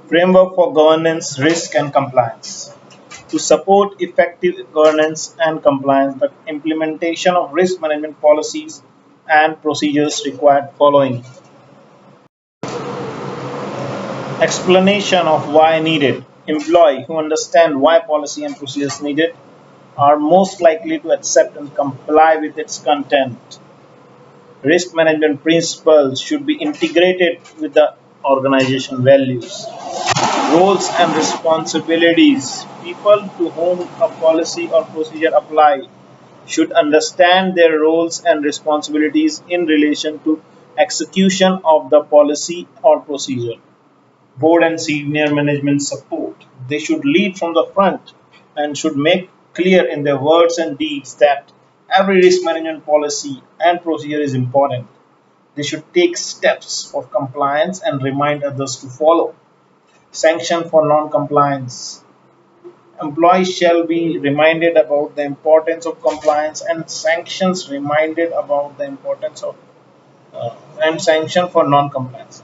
Framework for governance, risk, and compliance. To support effective governance and compliance, the implementation of risk management policies and procedures required following. Explanation of why needed. Employee who understand why policy and procedures needed are most likely to accept and comply with its content. Risk management principles should be integrated with the organization values. Roles and responsibilities. People to whom a policy or procedure apply should understand their roles and responsibilities in relation to execution of the policy or procedure. Board and senior management support. They should lead from the front and should make clear in their words and deeds that every risk management policy and procedure is important. They should take steps for compliance and remind others to follow. Sanction for non-compliance. Employees shall be reminded about the importance of compliance and sanctions reminded about the importance of and sanction for non-compliance.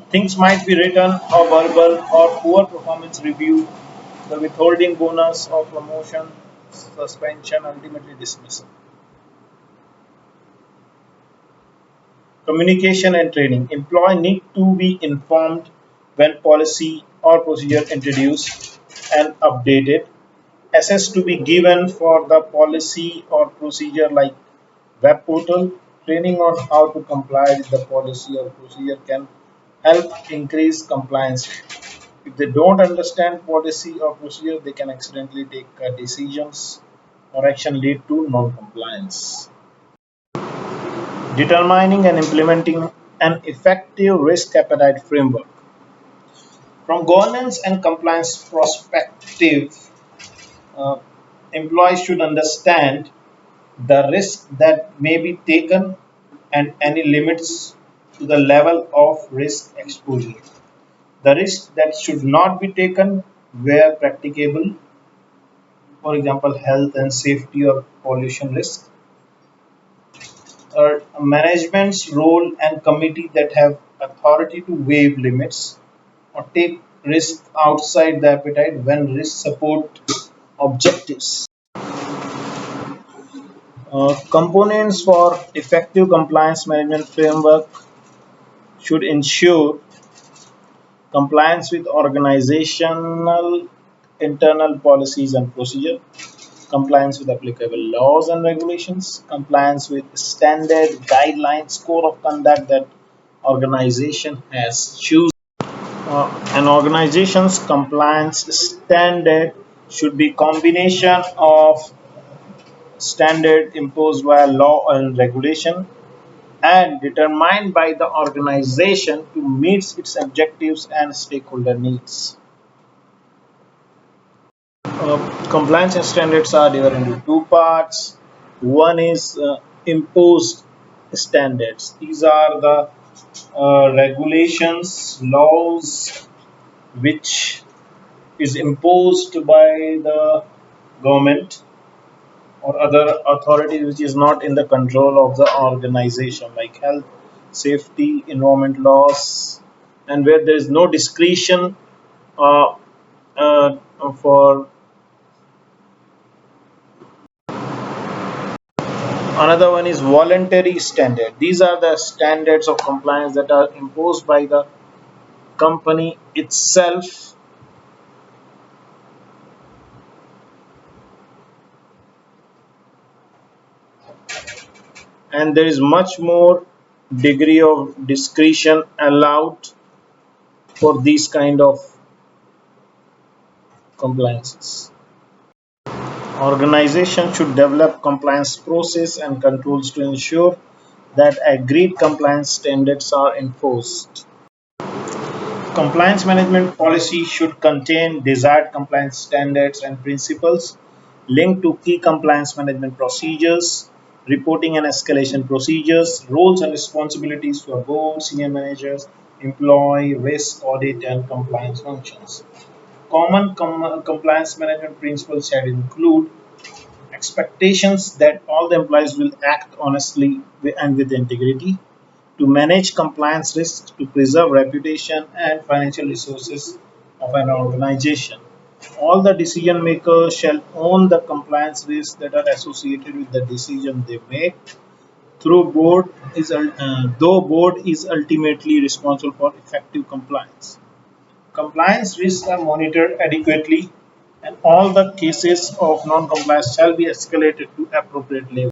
Things might be written or verbal or poor performance review, the withholding bonus or promotion, suspension, ultimately dismissal. Communication and training. Employee need to be informed when policy or procedure introduced and updated. Access to be given for the policy or procedure like web portal. Training on how to comply with the policy or procedure can help increase compliance. If they don't understand policy or procedure, they can accidentally take decisions or action lead to non-compliance. Determining and implementing an effective risk appetite framework. From governance and compliance perspective, uh, employees should understand the risk that may be taken and any limits to the level of risk exposure. The risk that should not be taken where practicable, for example, health and safety or pollution risk, or management's role and committee that have authority to waive limits or take risk outside the appetite when risk support objectives. Components for effective compliance management framework should ensure compliance with organizational internal policies and procedure, compliance with applicable laws and regulations, compliance with standard guidelines, code of conduct that organization has chosen. An organization's compliance standard should be combination of standard imposed by law and regulation and determined by the organization to meet its objectives and stakeholder needs. Compliance standards are divided into two parts. One is imposed standards. These are the regulations, laws which is imposed by the government or other authority which is not in the control of the organization, like health, safety, environment laws, and where there is no discretion uh, uh, for. Another one is voluntary standard. These are the standards of compliance that are imposed by the company itself, and there is much more degree of discretion allowed for these kind of compliances. Organization should develop compliance process and controls to ensure that agreed compliance standards are enforced. Compliance management policy should contain desired compliance standards and principles linked to key compliance management procedures, reporting and escalation procedures, roles and responsibilities for board, senior managers, employee, risk, audit, and compliance functions. Common compliance management principles should include expectations that all the employees will act honestly and with integrity, to manage compliance risks, to preserve reputation and financial resources of an organization. All the decision makers shall own the compliance risks that are associated with the decision they make. Though board is ultimately responsible for effective compliance. Compliance risks are monitored adequately, and all the cases of non-compliance shall be escalated to appropriate level.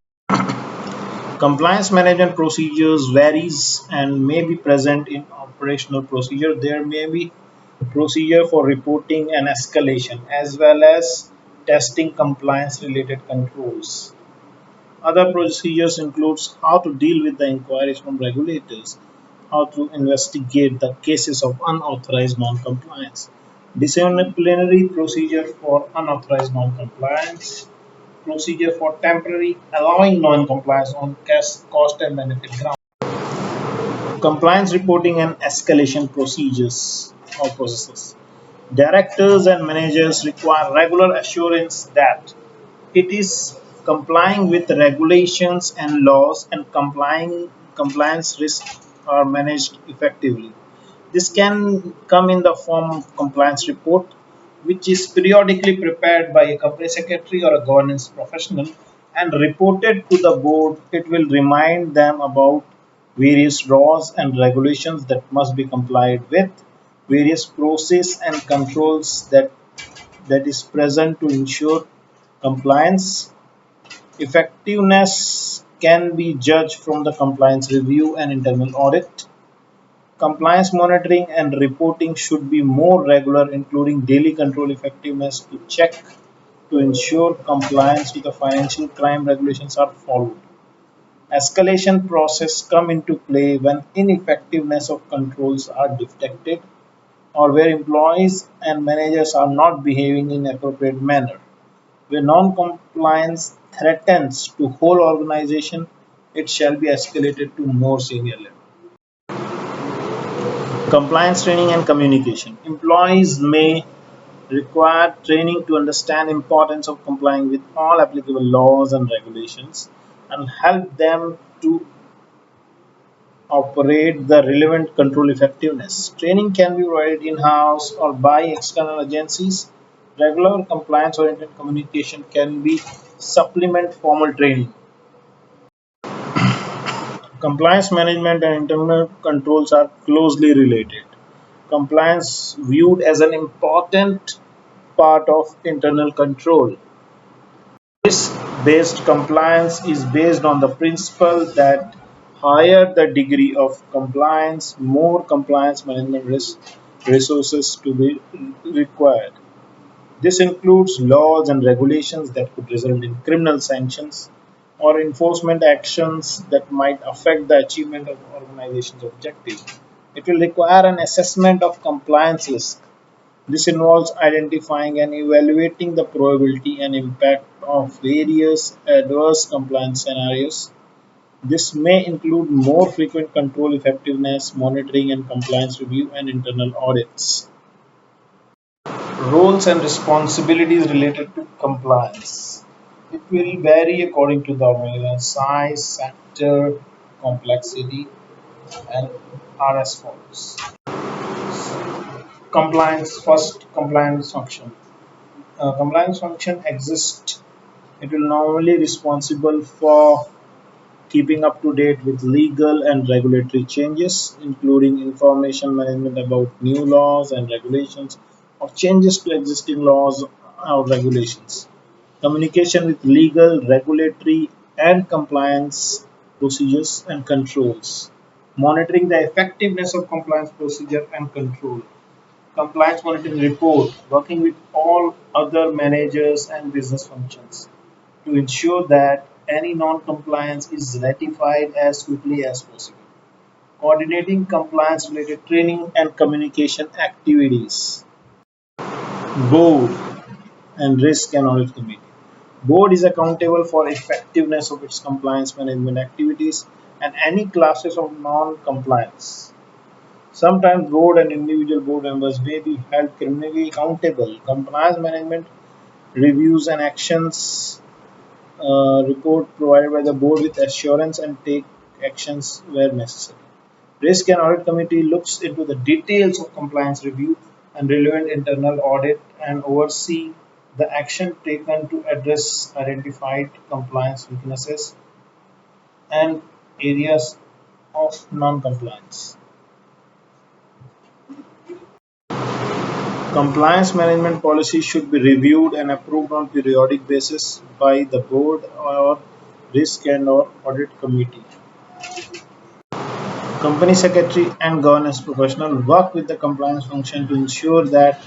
Compliance management procedures varies and may be present in operational procedure. There may be procedure for reporting and escalation as well as testing compliance related controls. Other procedures includes how to deal with the inquiries from regulators, how to investigate the cases of unauthorized non-compliance, disciplinary procedure for unauthorized non-compliance, procedure for temporary allowing non-compliance on cost and benefit grounds. Compliance reporting and escalation procedures or processes. Directors and managers require regular assurance that it is complying with regulations and laws and compliance risks are managed effectively. This can come in the form of compliance report, which is periodically prepared by a company secretary or a governance professional and reported to the board. It will remind them about various laws and regulations that must be complied with, various process and controls that is present to ensure compliance. Effectiveness can be judged from the compliance review and internal audit. Compliance monitoring and reporting should be more regular, including daily control effectiveness to check to ensure compliance with the financial crime regulations are followed. Escalation process come into play when ineffectiveness of controls are detected or where employees and managers are not behaving in appropriate manner. Where non-compliance threatens to whole organization, it shall be escalated to more senior level. Compliance training and communication. Employees may require training to understand importance of complying with all applicable laws and regulations and help them to operate the relevant control effectiveness. Training can be provided in-house or by external agencies. Regular compliance-oriented communication can be supplement formal training. Compliance management and internal controls are closely related. Compliance viewed as an important part of internal control. Risk-based compliance is based on the principle that higher the degree of compliance, more compliance management resources to be required. This includes laws and regulations that could result in criminal sanctions or enforcement actions that might affect the achievement of organization's objective. It will require an assessment of compliance risk. This involves identifying and evaluating the probability and impact of various adverse compliance scenarios. This may include more frequent control effectiveness, monitoring and compliance review, and internal audits. Roles and responsibilities related to compliance. It will vary according to the organization size, sector, complexity, and are as follows. Compliance first, compliance function. Compliance function exists. It will normally responsible for keeping up to date with legal and regulatory changes, including information management about new laws and regulations or changes to existing laws or regulations, communication with legal, regulatory, and compliance procedures and controls, monitoring the effectiveness of compliance procedure and control, compliance monitoring report, working with all other managers and business functions to ensure that any non-compliance is rectified as quickly as possible. Coordinating compliance-related training and communication activities. Board and Risk and Audit Committee. Board is accountable for effectiveness of its compliance management activities and any classes of non-compliance. Sometimes board and individual board members may be held criminally accountable. Compliance management reviews and actions report provided by the board with assurance and take actions where necessary. Risk and Audit Committee looks into the details of compliance review and relevant internal audit and oversee the action taken to address identified compliance weaknesses and areas of non-compliance. Compliance management policy should be reviewed and approved on periodic basis by the board or risk and or audit committee. Company secretary and governance professional work with the compliance function to ensure that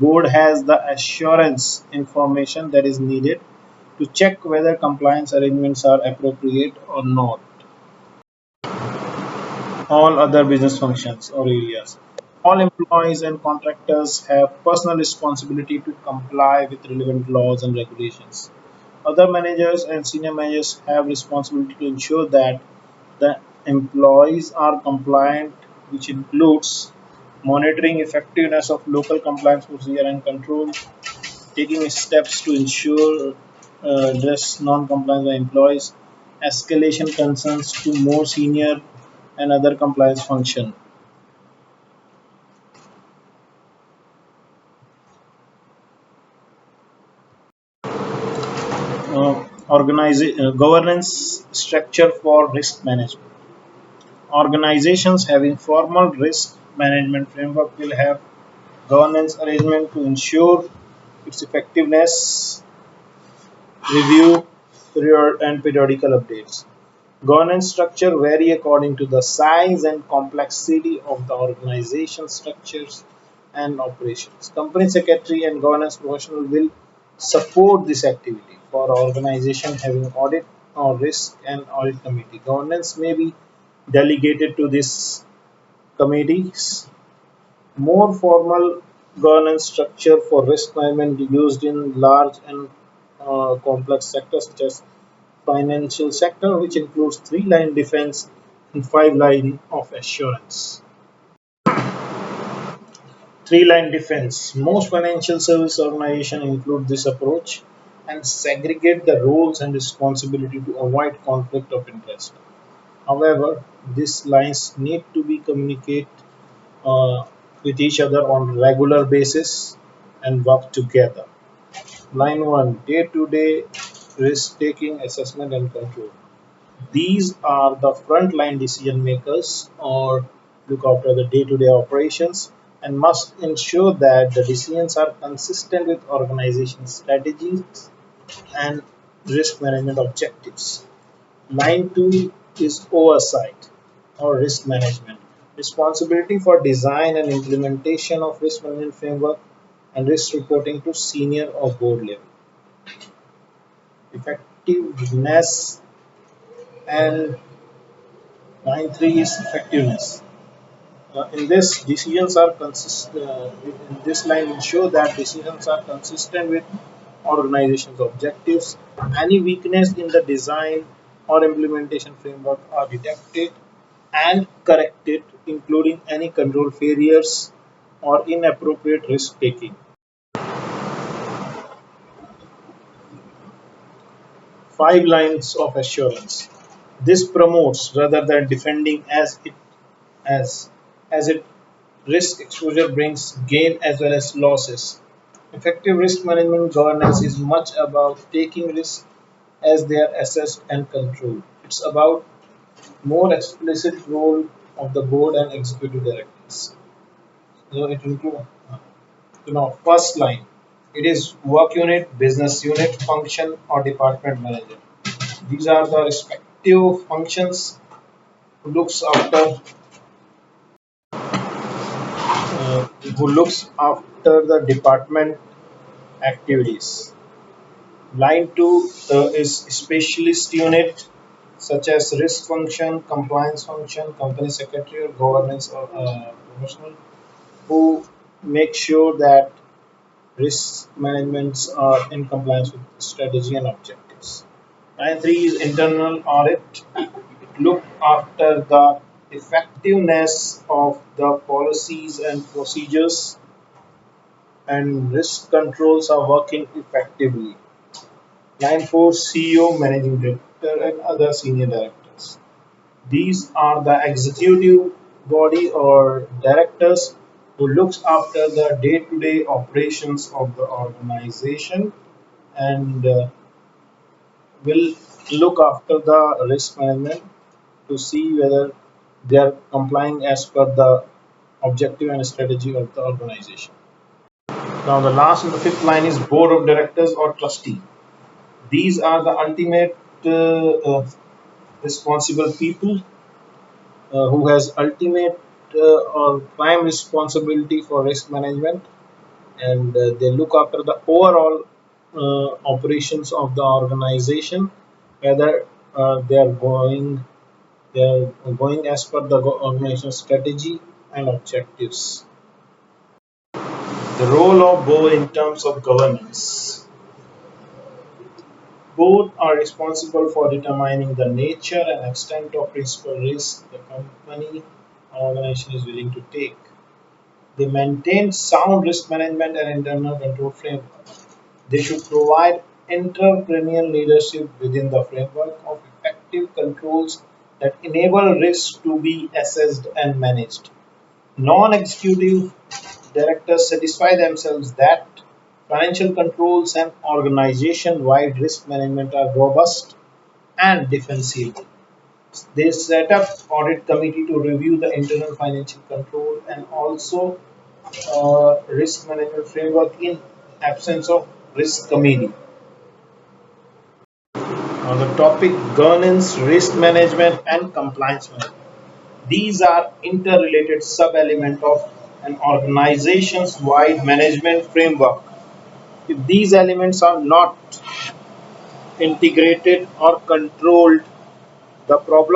board has the assurance information that is needed to check whether compliance arrangements are appropriate or not. All other business functions or areas. All employees and contractors have personal responsibility to comply with relevant laws and regulations. Other managers and senior managers have responsibility to ensure that the employees are compliant, which includes monitoring effectiveness of local compliance procedure and control, taking steps to ensure address non-compliance by employees, escalation concerns to more senior and other compliance function. Governance structure for risk management. Organizations having formal risk management framework will have governance arrangement to ensure its effectiveness, review, and periodical updates. Governance structure vary according to the size and complexity of the organization structures and operations. Company secretary and governance professional will support this activity for organization having audit or risk and audit committee. Governance may be delegated to these committees. More formal governance structure for risk management used in large and complex sectors such as financial sector, which includes three-line defense and five-line of assurance. Three-line defense. Most financial service organizations include this approach and segregate the roles and responsibility to avoid conflict of interest. However, these lines need to be communicate uh, with each other on regular basis and work together. Line 1, day-to-day risk taking, assessment and control. These are the frontline decision makers or look after the day-to-day operations and must ensure that the decisions are consistent with organization strategies and risk management objectives. Line 2 is oversight or risk management. Responsibility for design and implementation of risk management framework and risk reporting to senior or board level. Effectiveness and line 3 is effectiveness. In this, decisions are consistent. In this line, ensure that decisions are consistent with organization's objectives. Any weakness in the design or implementation framework are detected and corrected, including any control failures or inappropriate risk taking. Five lines of assurance. This promotes rather than defending as as it risk exposure brings gain as well as losses. Effective risk management governance is much about taking risks as they are assessed and controlled. It's about more explicit role of the board and executive directors. So it includes, first line. It is work unit, business unit, function, or department manager. These are the respective functions who looks after the department activities. Line 2 is specialist unit such as risk function, compliance function, company secretary or governance or professional who make sure that risk managements are in compliance with strategy and objectives. Line 3 is internal audit. It look after the effectiveness of the policies and procedures and risk controls are working effectively. Line 4 CEO, Managing Director, and other senior directors. These are the executive body or directors who looks after the day-to-day operations of the organization and will look after the risk management to see whether they are complying as per the objective and strategy of the organization. Now, the last and the fifth line is board of directors or trustee. These are the ultimate responsible people who has ultimate or prime responsibility for risk management, and they look after the overall operations of the organization, whether they are going as per the organization strategy and objectives. The role of board in terms of governance. Both are responsible for determining the nature and extent of principal risk the company or organization is willing to take. They maintain sound risk management and internal control framework. They should provide entrepreneurial leadership within the framework of effective controls that enable risks to be assessed and managed. Non-executive directors satisfy themselves that financial controls and organization-wide risk management are robust and defensible. They set up audit committee to review the internal financial control and also risk management framework in absence of risk committee. On the topic governance, risk management, and compliance management. These are interrelated sub-elements of an organization's wide management framework. If these elements are not integrated or controlled, the problem